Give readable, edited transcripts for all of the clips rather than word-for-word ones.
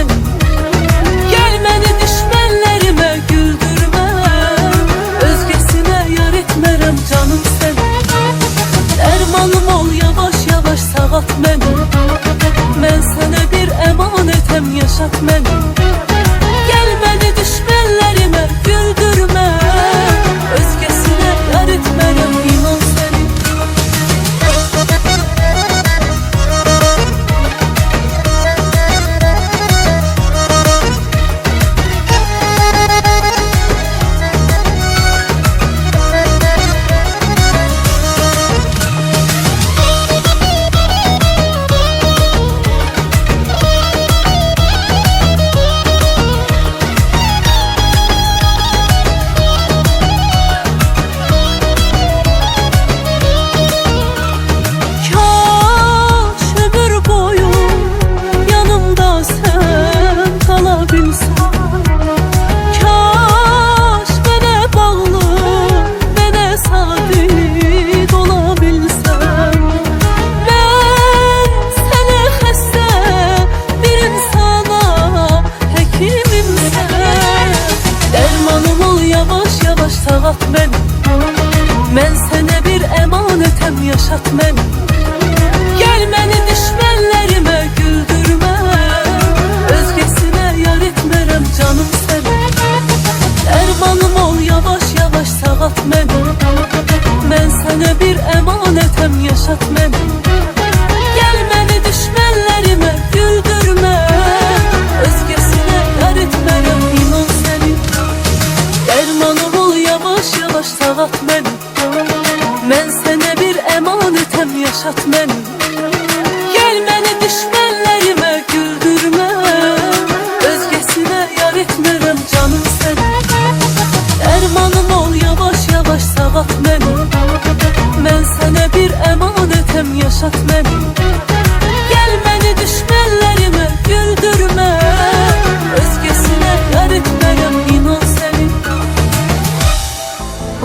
mənim. Gel məni düşmənlərimə güldürmə, özgəsinə yar etmərəm canım sənin. Dərmanım ol, yavaş yavaş sağalt məni, mən sənə bir əmanətəm, yaşat məni. Gel məni düşmənlərimə güldürmə, özgəsinə yar etmərəm, inan sənin. Sağalt məni, mən sənə bir əmanətəm, yaşat məni. Gel məni düşmənlərimə güldürmə, özgəsinə yar etmərəm canım sənin. Dərmanım ol, yavaş yavaş sağalt məni, mən sənə bir əmanətəm, yaşat məni. Gel məni düşmənlərimə güldürmə, özgəsinə yar etmərəm, inan sənin. Dərmanım ol, yavaş yavaş sağalt məni, mən sənə bir əmanətəm, yaşat məni. Gel məni düşmənlərimə güldürmə, özgəsinə yar etmərəm canım sənin. Dərmanım ol, yavaş yavaş sağalt məni, mən sənə bir əmanətəm, yaşat məni. Gel məni düşmənlərimə güldürmə, özgəsinə yar etmərəm, inan sənin.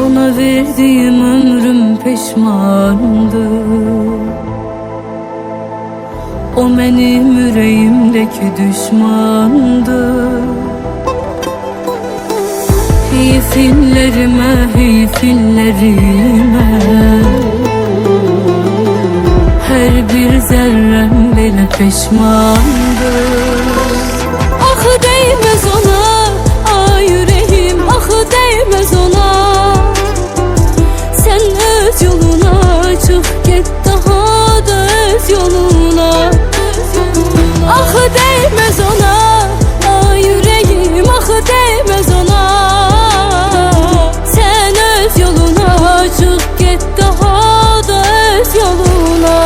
Ona verdiğim ömrüm peşmandı, o benim yüreğimdeki düşmandı. Hey fillerime, hey fillerime, her bir zerrem bile peşmandı. Ah değmez ona, ah yüreğim, ah değmez ona. Sen öz yoluna çık git, daha da öz yoluna. Ah değmez ona, ah yüreğim, ah değmez ona. Sen öz yoluna çık git, daha da öz yoluna.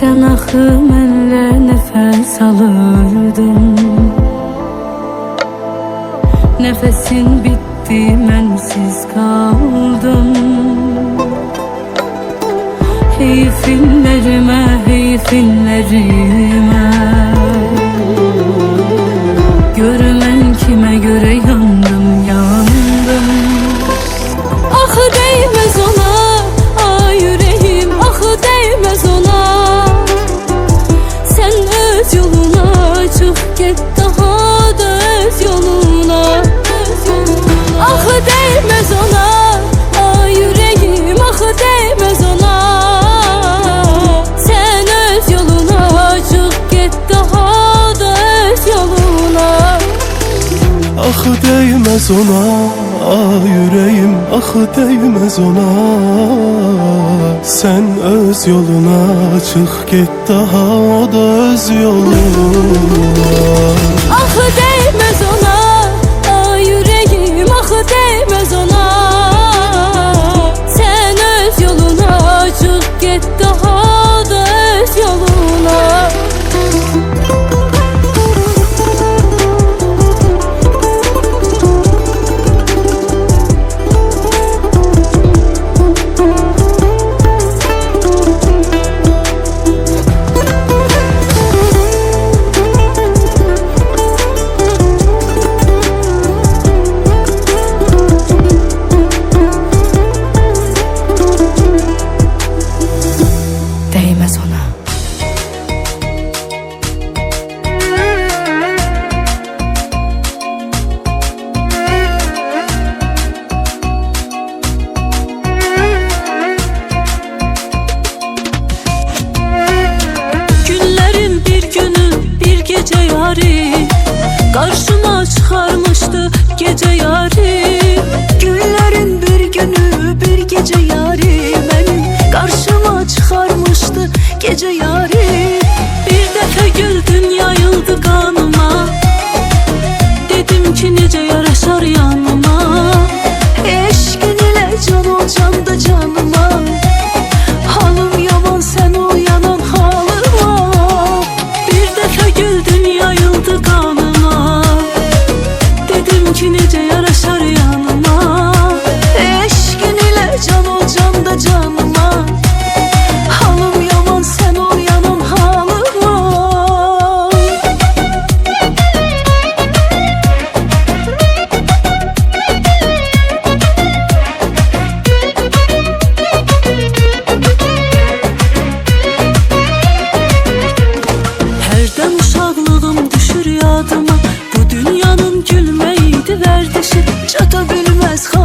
Sen akımenle nefes alırdın, nefesin bitti, bensiz kaldım. Hey fillerime, hey fillerime, görümen kime göre yandım, yandım. Ah değmez ona, ah yüreğim, ah değmez ona. Sen öz yoluna çık git, daha da öz yoluna. Ah değmez ona, ah yüreğim, ah değmez ona. Sen öz yoluna çık git, daha da öz yoluna. Ah değmez ona, ah yüreğim, ah değmez ona. Sen öz yoluna çık git, daha da öz yoluna. Ah değmez ona, ah yüreğim, ah değmez ona. Sen öz yoluna çık git, daha da öz yoluna.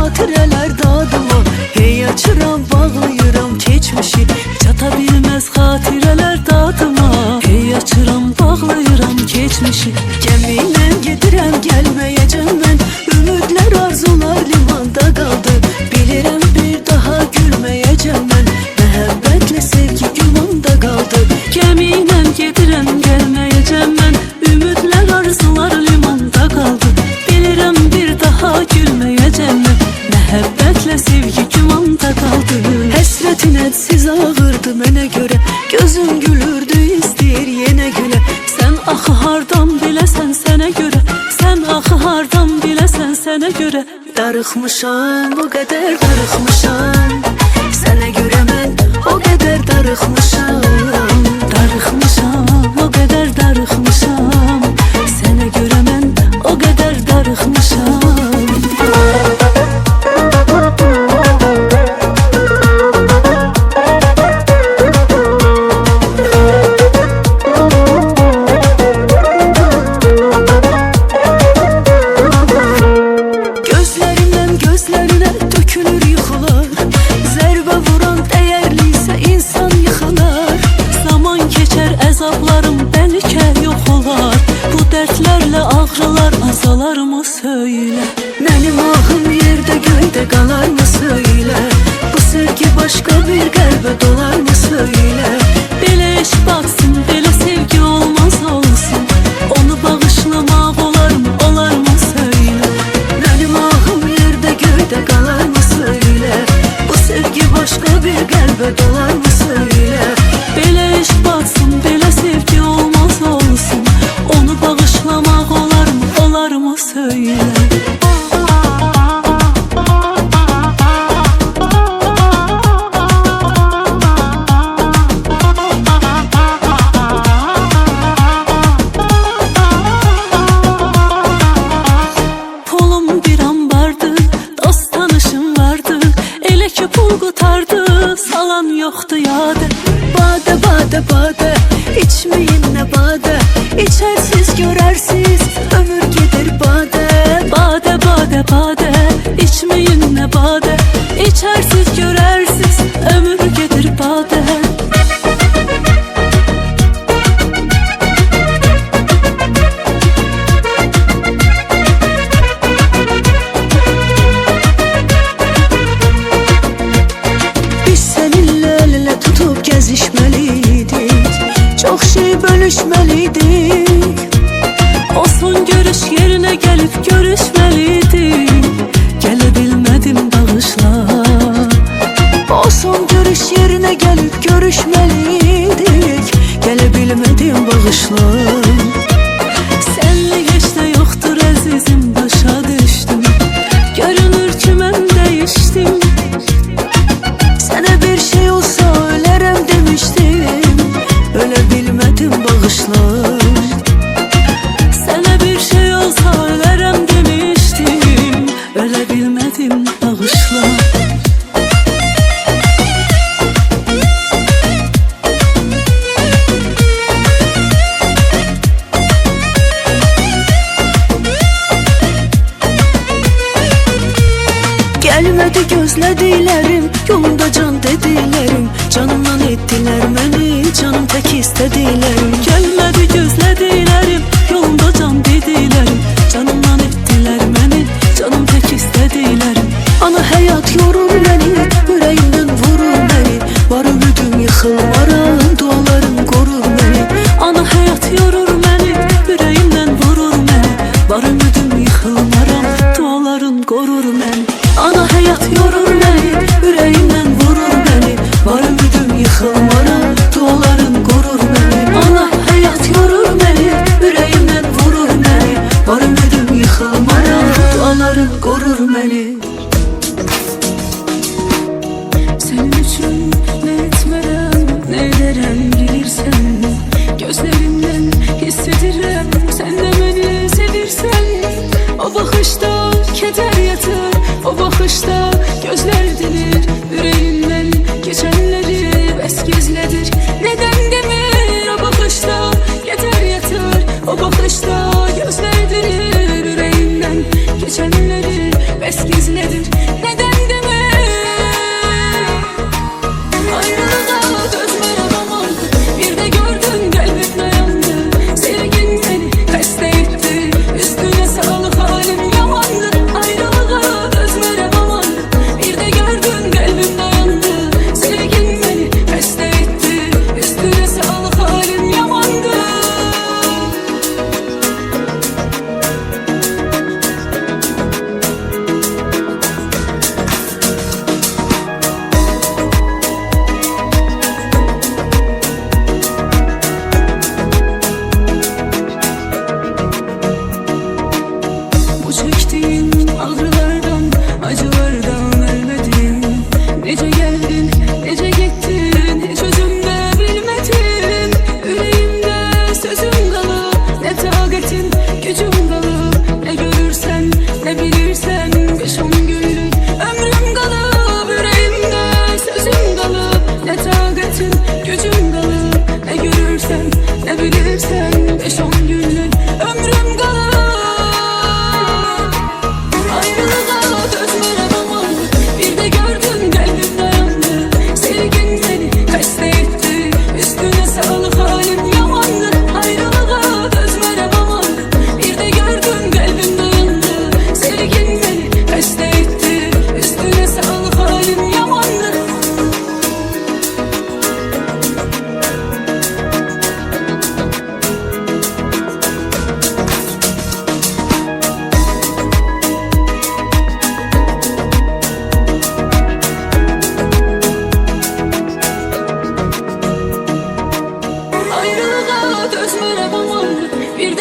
xatirələr dadıma. Hey açıram, bağlayıram keçmişi, çata bilməz xatirələr dadıma. Hey açıram, bağlayıram keçmişi, gəminlə gedirəm, gəlməyəcəm mən. Ümidlər, arzular limanda qaldı, bilirəm bir daha gülməyəcəm mən. Məhəbbətlə sevgi gümanda qaldı, gəminlə gedirəm, gəlməyəcəm mən. Ümidlər, arzular limanda qaldı, bilirəm bir daha gülməyəcəm mən. Məhəbbətlə sevgi gümanda qaldı. Həsrətin hədsiz ağırdı mənə görə, gözüm gülürdü, istəyir yenə gülə. Sən axı hardan biləsən sənə görə, sən axı hardan biləsən sənə görə. Darıxmışam, o qədər darıxmışam, sənə görə mən o qədər darıxmışam. Darıxmışam, o qədər darıxmışam, sənə görə mən o qədər darıxmışam. Gözlərinə dökülür yuxular, zərbə vuran dəyərli isə insan yıxılar. Zaman keçər, əzablarım bəlkə yox olar, bu dərdlərlə ağrılar azalarmı söylə. Mənim ahım yerdə göydə qalarmı söylə, bu sevgi başqa bir qəlbə dolarmı söylə. Belə eş batsın, belə sevgi olmaz olsun, onu bağışlamaq olarmı, olarmı söylə. Mənim ahım yerdə göydə qalarmı söylə, bu sevgi başqa bir qəlbə dolarmı söylə. Belə eş batsın, belə sevgi olmaz olsun, onu bağışlamaq olarmı, olarmı söylə. Salan yoxdu yadə, badə, badə, badə, içməyin nə badə, içərsiz görərsiz, ömür gedir badə. Badə, badə, badə, içməyin nə badə, içərsiz görərsiz, ömür gedir badə. Çox şey bölüşməliydik, o son görüş yerinə gəlib görüşməliydik. Gələ bilmədim, bağışla. O son görüş yerinə gəlib görüşməliydik, gələ bilmədim, bağışla. Sənlik heç də yoxdur əzizim, başa düşdüm, görünür ki mən dəyişdim. Sənə bir şey olsa ölərəm demişdim, ölə bilmədim, bağışla. Sənə bir şey olsa ölərəm demişdim, ölə bilmədim, bağışla. Gəlmədi gözlədiklərim, yolunda can dediklərim, canımdan etdilər məni, canım tək istədiklərim. Gəlmədi gözlədiklərim, yolunda can dediklərim, canımdan etdilər məni, canım tək istədiklərim. Ana həyat yorur məni, ürəyimdən vurur məni, var ümidim yıxılmaram, dualarım qorur məni. Ana həyat yorur məni, ürəyimdən vurur məni, var ümidim yıxılmaram, dualarım qorur məni. Ana həyat yorur məni, ürəyimdən vurur məni, var ümidim yıxılmaram, dualarım qorur məni. Ana həyat yorur məni, ürəyimdən vurur məni, var ümidim yıxılmaram, dualarım qorur məni. Sənin üçün nə etmərəm, nə edərəm bilirsən, gözlərimdən hiss edirəm, sən də məni sevirsən. O baxışda kədər yatır, o baxışda gözlər dilir, ürəyimdən keçənləri bəs gizlədir. Nədən demir, o baxışda kədər yatır, o baxışda gözlər dilir, ürəyimdən keçənləri bəs gizlədir.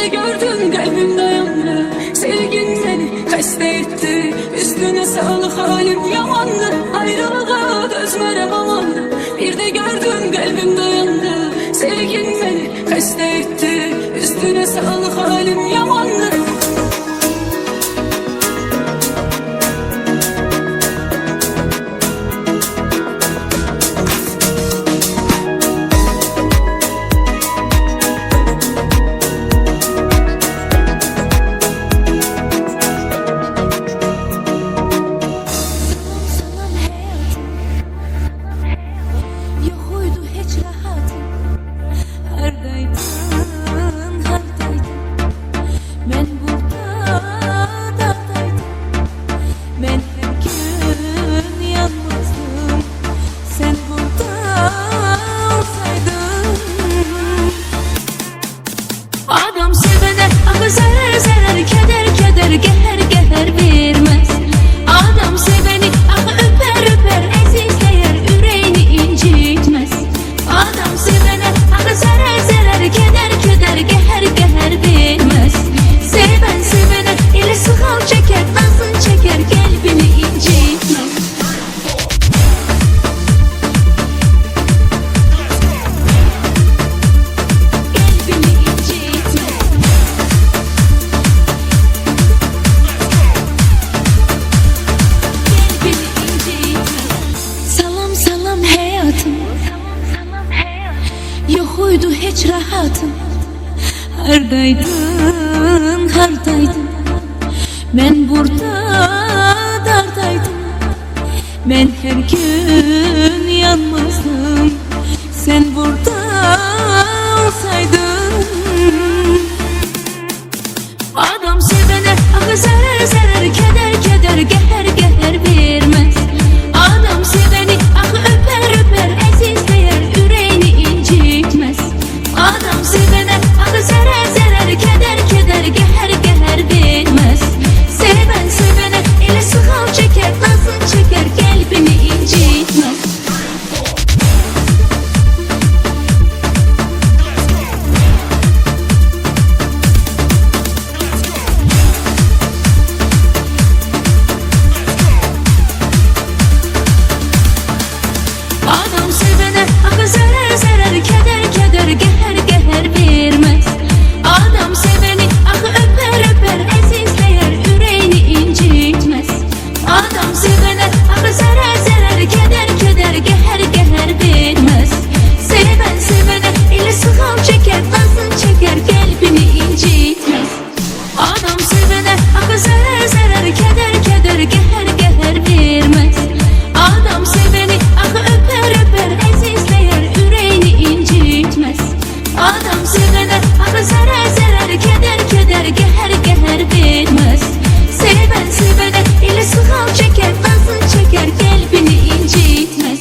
gördüm kalbim dayandı. Sevgin seni xəstə etdi. Üstüne sağlık halim yamandı. Ayrılığa dözmərəm amandı. Bir de gördüm kalbim dayandı. Sevgin seni xəstə etdi. Üstüne sağlık halim yamandı. Adam sevene akı zarar zarar, keder keder, geher geher vermez. Adam seveni akı öper öper, ezizler yüreğini incitmez. Adam sevene akı zarar zarar, keder keder, geher geher vermez. Seven sevene ile sıkal çeker, nasıl çeker, kalbini incitmez. Yok uydu hiç rahatım. Hardaydın, hardaydın. Ben burada dardaydım. Ben her gün yanmazdım. Sen burada olsaydın. Adam sevene akı zarar zarar, keder keder, geher geher vermez. Adam seveni akı öper öper, ezizler yüreğini incitmez. Adam sevene akı zarar zarar, keder keder, geher geher vermez. Seven sevene ile sıkal çeker, nasıl çeker, kalbini incitmez. Adam sevene akı zarar zarar, keder keder, geher geher vermez. Adam seveni akı öper öper, ezizler yüreğini incitmez. Adam sevene akı zarar zarar, keder keder, geher geher vermez. Seven sevene ile sıkal çeker, nasıl çeker, kalbini incitmez. Adam sevene akı zarar zarar, keder keder, geher geher vermez. Adam seveni akı öper öper, ezizler yüreğini incitmez. Adam sevene akı zarar zarar, keder keder, geher geher vermez. Seven sevene ile sıkal çeker, nasıl çeker, kalbini incitmez.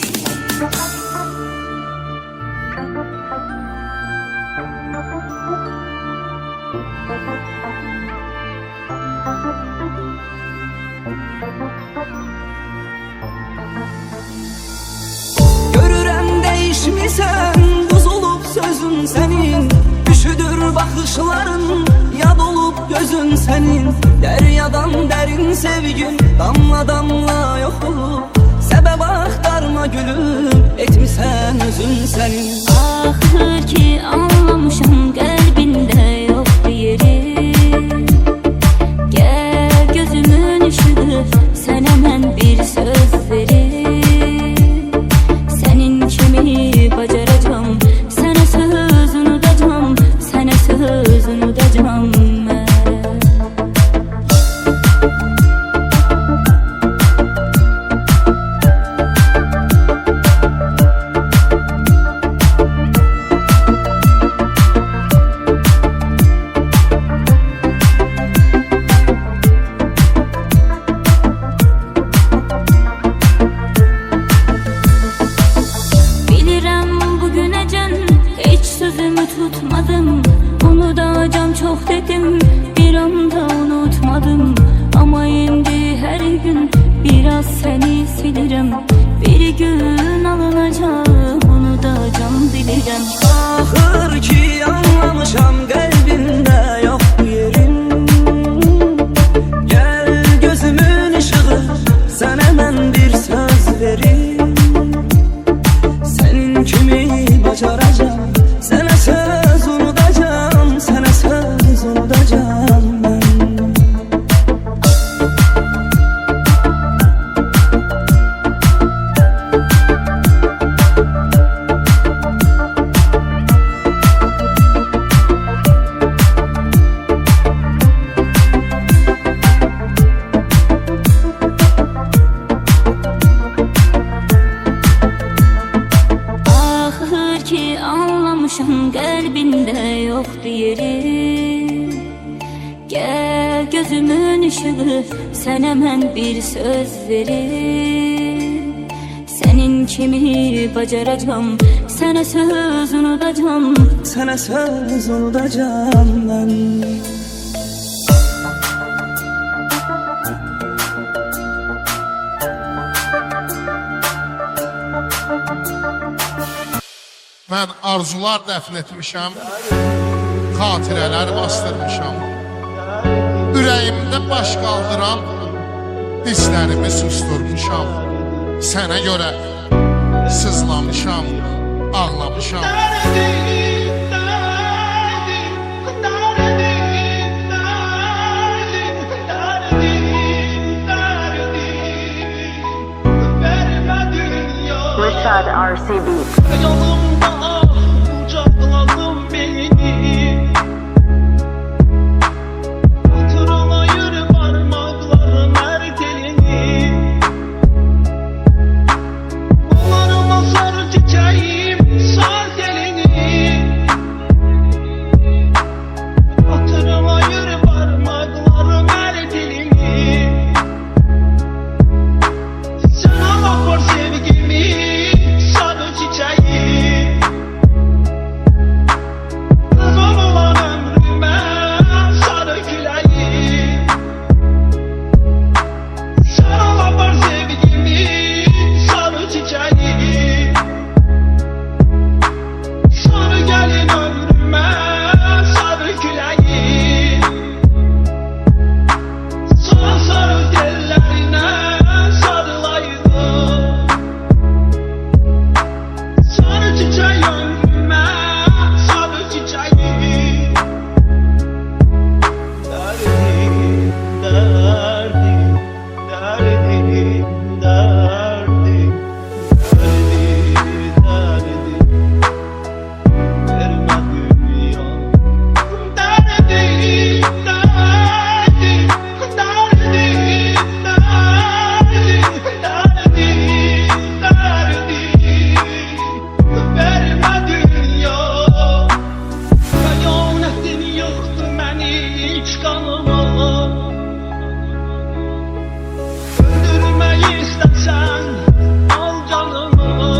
Görürəm değişmişsən, bozulup sözün senin. Üşüdür bakışların, yad olup gözün senin. Deryadan derin sevgin, damla damla yok olup. Sebep aktarma gülüm, etmişsən özün senin. Axır ki anlamışam, kalbinde yok bir yeri. Gel gözümün ışığı, sen hemen bir söz verin. Senin kimi bacaracağım, sana söz unutacağım, sana söz unutacağım ben. verim. Gel gözümün ışığı, sənə mən bir söz verim. Sənin kimi bacaracağım, sənə söz unudacağım. Sana söz unutacağım ben. Mən arzular dəfn etmişəm, xatirələr bastırmışam. Ürəyimdə baş qaldıran hisslərimi susturmuşam. Sənə görə sızlamışam, ağlamışam. Rashad RCB. Yolumda kucakladın beni. Hatırına yürü parmakların her telini. Kollarıma sar çiçeğim, sar telini. Hatırına yürü parmakların her telini. Sana bakar sevgimi, sarı çiçeği. Son olan ömrüme sarı küleği. Sana bakar sevgimi, sarı çiçeği. Sarı gelin ömrüme sarı küleği. Sarı sarı tellerine sarılaydım. Sarı çiçeği ömrüme, sarı çiçeği. Derdim, derdim, derdim, derdim, derdim, verme dünya. Derdim, derdim, derdim, derdim, derdim, verme dünya. Hayanetin yıktı beni iç kanıma. Öldürmeyi istersen al canımı.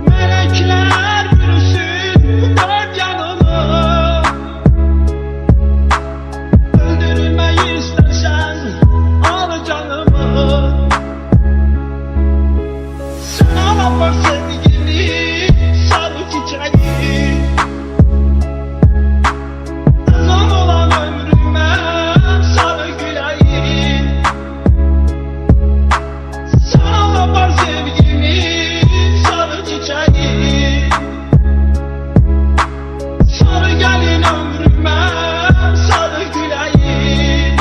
Melekler bürüsün dört yanımı. Öldürmeyi istersen al canımı. Sana bakar sevgimi, sarı çiçeği. Son olan ömrüme sarı güleği. Sana bakar sevgimi, sarı çiçeği. Sarı gelin ömrüme sarı güleği.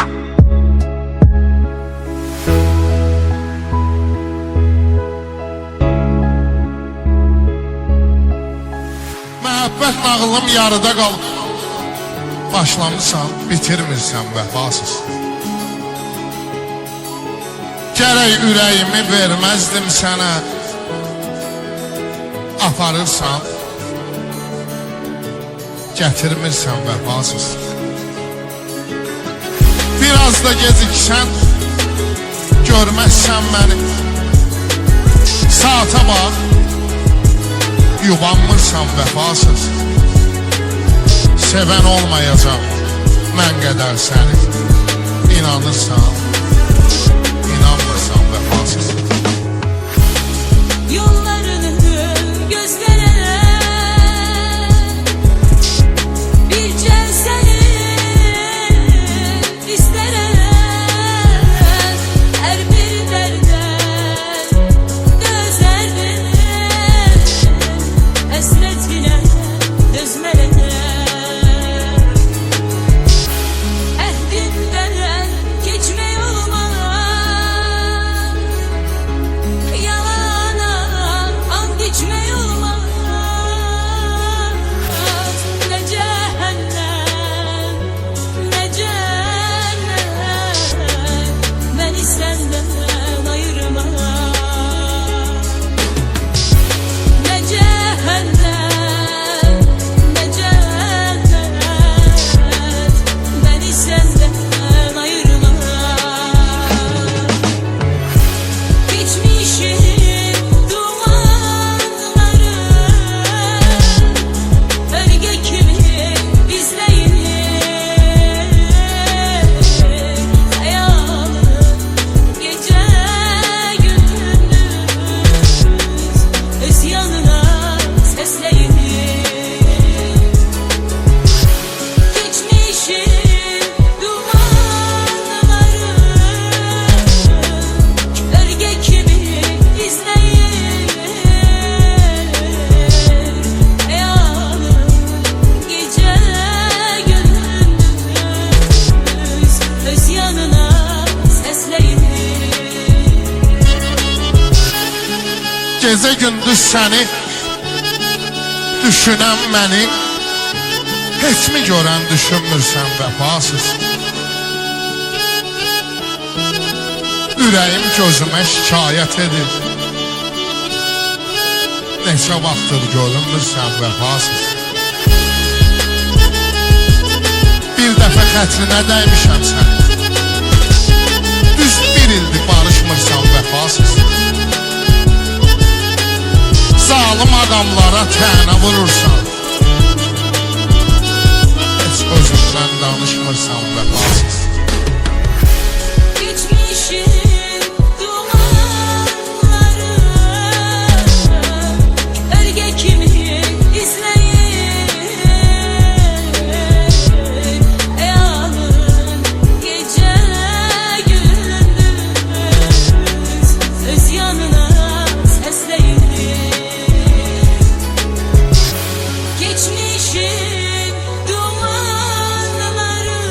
Məhəbbət nağılım yarıda qalıb. Başlamısan, bitirmirsən vəfasız. Gərək ürəyimi verməzdim sənə. Aparırsan, gətirmirsən vəfasız. Biraz da geciksən, görməzsən məni. Saata bax, yubanmırsan vəfasız. Sevən olmayacaq mən qədər səni. İnanırsan, inanmırsan vəfasız. Yollarını gözlərə bircə səni istərəm. Hər bir dərdə dözərdim. Həsrətinə dözmərəm. Əhdimdən keçmək gecə gündüz səni düşünən məni heç mi görən düşünmürsən vəfasız? Ürəyim gözümə şikayət edir, neçə vaxtdır görünmürsən vəfasız? Bir dəfə xətrinə dəymişəm sən, düz bir ildir barışmırsan vəfasız. Zalim adamlara tənə vurursan, heç özündən danışmırsan vəfasız. Geçmişin dumanları Örge kimi izleyir Eyalın gece gündüz Öz yanına seslenir Geçmişin dumanları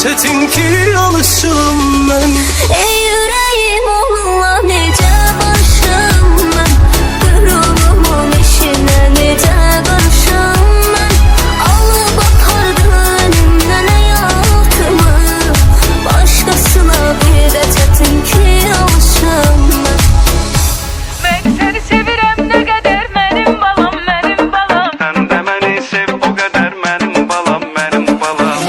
çetin ki alışım ben. Ey yüreğim onunla necə barışım mən, qürulumun işinə necə qarışım mən. Alıb apardı önümdən həyatımı, başqasına bir də çətin ki alışım mən. Mən səni sevirəm nə qədər mənim balam, mənim balam. Sən də məni sev o qədər mənim balam, mənim balam.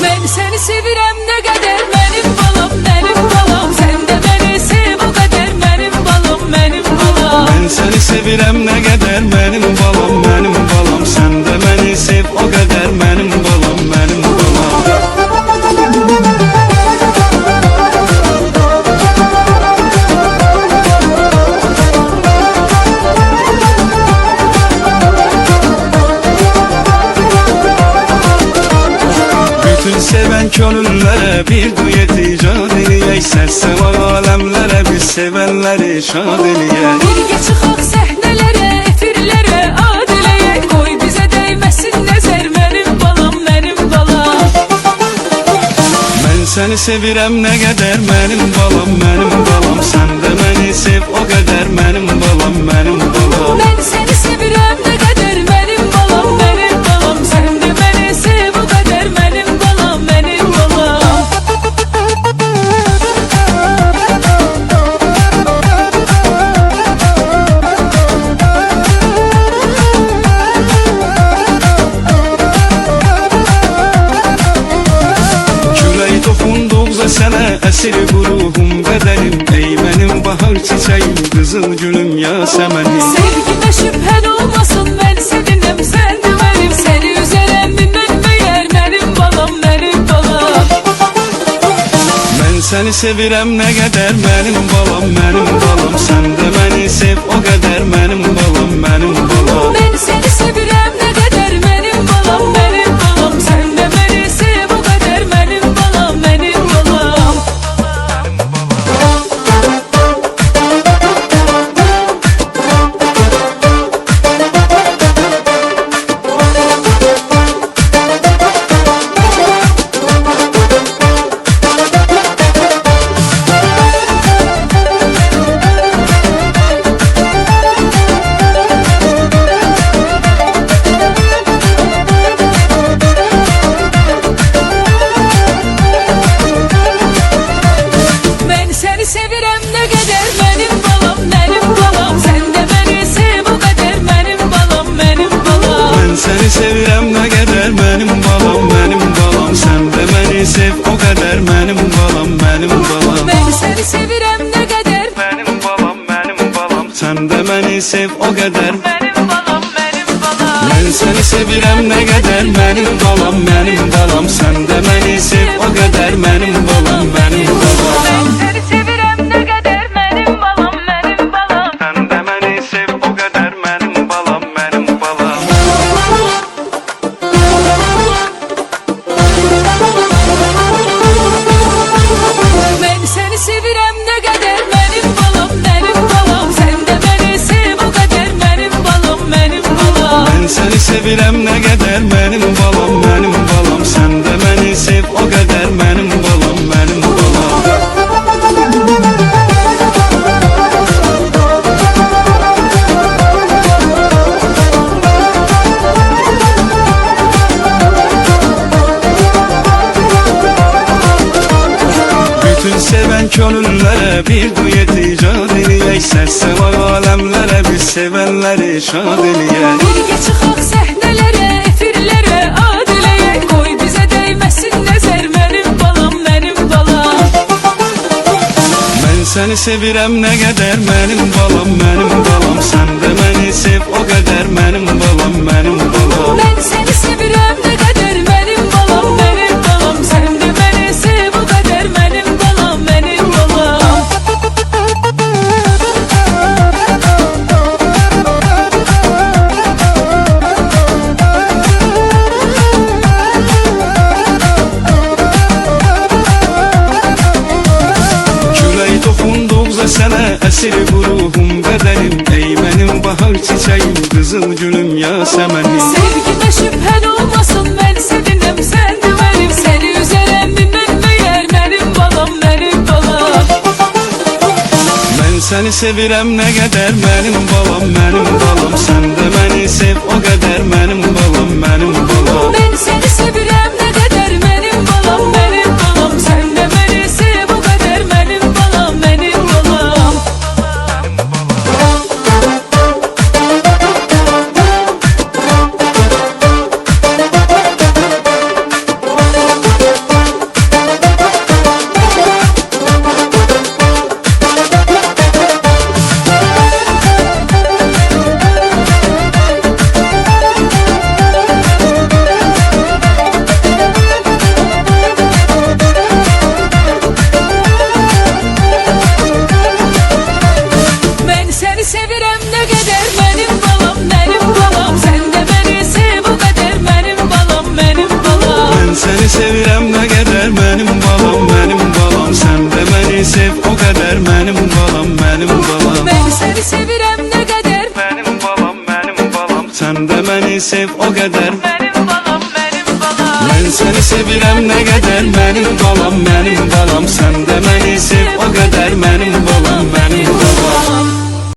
Mən səni sevirəm nə qədər mənim balam, mənim balam. Sən də məni sev o qədər mənim balam, mənim balam. Mən səni sevirəm nə qədər mənim balam, mənim balam. Sən də məni sev o qədər mənim balam, mənim balam. Bütün seven könüllere bir duyet icat eləyək. Sərsəvan aləmlərə biz sevənləri şad eləyək. Birgə çıxaq səhnələrə, efirlərə, ad eləyək. Qoy bizə dəyməsin nəzər mənim balam, mənim balam. Mən səni sevirəm nə qədər mənim balam, mənim balam. Sən də məni sev o qədər mənim balam, mənim balam. Mən səni sevirəm nə qədər mənim balam, mənim balam. Sən də məni sev o qədər mənim balam, mənim balam. Külək toxunduqca sənə əsir ruhum, bədənim. Ey mənim bahar çiçəyim, qızıl gülüm, yasəmənim. Sevgimə şübhən olmasın, mən sevinəm, sən də mənim. Səni üzərəmmi mən məyər, mənim balam, mənim balam. Mən səni sevirəm nə qədər mənim balam, mənim balam. Sən də məni sev o qədər mənim balam, mənim balam. Mən səni sevirəm nə qədər mənim balam, mənim balam. Sən də məni sev o qədər mənim balam, mənim balam. Mən səni sevirəm nə qədər mənim balam, mənim balam. Sən də məni sev o qədər mənim balam, mənim balam. Mən səni sevirəm nə qədər mənim balam, mənim balam. Sən də məni sev o qədər mənim balam, mənim balam. Mən səni sevirəm nə qədər Mənim balam, mənim balam. Sən də məni sev o qədər. mənim balam, mənim balam. Mən səni sevirəm nə qədər mənim balam, mənim balam. Sən də məni sev o qədər mənim balam, mənim balam. Mən səni sevirəm nə qədər mənim balam, mənim balam. Sən də məni sev o qədər mənim balam, mənim balam. Mən səni sevirəm nə qədər mənim balam, mənim balam. Sən də məni sev o qədər mənim balam, mənim balam. Mən səni sevirəm nə qədər mənim balam, mənim balam. Sən də məni sev o qədər mənim balam, mənim balam. Bütün seven könüllere bir duyet icat eləyək. Sərsəvan aləmlərə biz sevənləri şad eləyək. Birgə çıxaq səhnələrə, efirlərə, ad eləyək. Qoy bizə dəyməsin nəzər mənim balam, mənim balam. Mən səni sevirəm nə qədər mənim balam, mənim balam. Sən də məni sev o qədər mənim balam, mənim balam. Mən səni sevirəm nə qədər mənim balam, mənim balam. Sən də məni sev o qədər mənim balam, mənim balam. sənə əsir bu ruhum bədənim Ey mənim bahar çiçəyim, qızıl gülüm, yasəmənim Sevgime şüphen olmasın, ben senindim, sen de benim. Seni üzerem bilmem meğer, benim balam, benim balam. Mən səni sevirəm nə qədər, mənim balam, mənim balam Sən də məni sev o qədər, mənim balam, mənim balam Ben seni sevirem ne kadar, benim balam, benim balam. Sen de beni sev o kadar, benim balam, benim balam. Ben seni sevirem ne kadar, benim balam, benim balam. Sen de beni sev o kadar, benim balam, benim balam. Mən səni sevirəm nə qədər, mənim balam, mənim balam Sən də məni sev o qədər, mənim balam, mənim balam Ben seni sevirem ne kadar, Mənim balam, mənim balam Sən də məni sev o qədər benim balam, benim balam. Mən səni sevirəm nə qədər, mənim balam, mənim balam Sən də məni sev o qədər, mənim